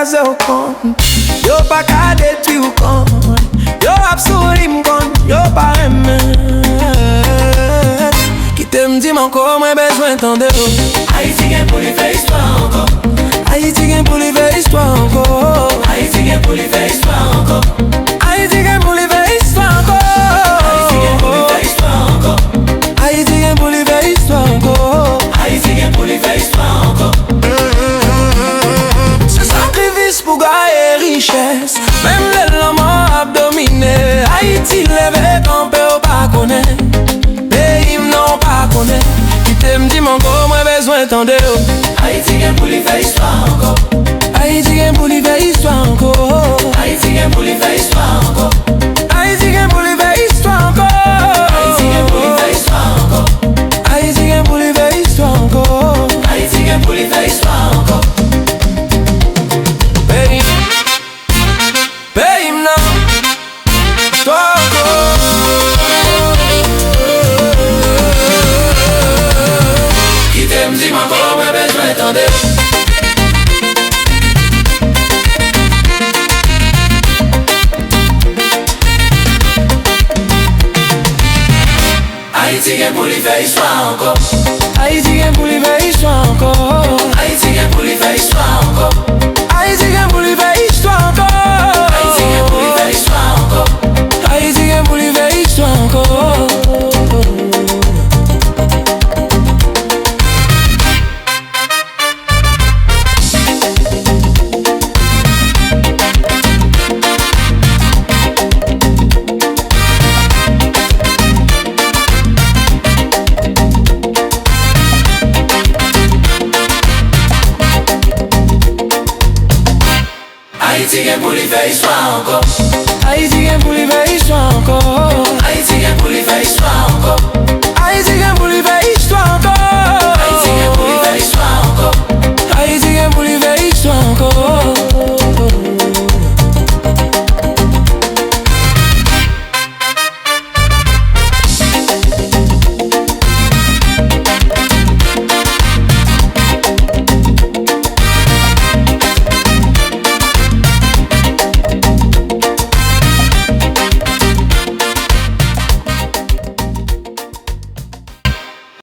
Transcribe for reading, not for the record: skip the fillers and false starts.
écrasé au con. Yo pas qu'à détruire au con. Yo absoudé m'gon, yo pas aimé. Qui t'aime dit encore, moi besoin d'entendre. Haiti gen pour lui faire histoire encore. Haiti gen pour lui faire histoire encore. Haiti gen pour lui faire histoire encore. Haiti gen pour lui faire histoire encore. Haiti gen pour lui faire histoire encore. Haiti gen pour lui faire histoire encore. Haiti gen pour lui faire histoire encore. Ce sacrifice pour gagner richesse, même les l'homme a dominé. Haïti levé campé au pas connaît. Pays non pas connaît. Qui t'aime dit mon corps, moi besoin d'entendre. Haiti gen pour lui faire histoire encore. Haïti gen pour lui faire histoire encore. Haiti gen pour lui faire histoire encore. Haïti gen pour lui faire histoire encore. Haiti gen pour lui faire histoire encore. Haïti gen pour lui faire histoire encore. Haiti gen pour lui faire histoire encore. Pays non, toi encore. Qui t'aime dit mon corps, moi besoin d'entendre. Haiti gen pour lui faire histoire encore. Haïti gen pour lui faire histoire encore. Haiti gen pour lui faire histoire encore. Haïti gen pour lui faire histoire encore. Haiti gen pour lui faire histoire encore. Haïti gen pour lui faire histoire encore. Haiti gen pour lui faire histoire encore. Haïti gen pour lui faire histoire encore. Haiti gen pour lui faire histoire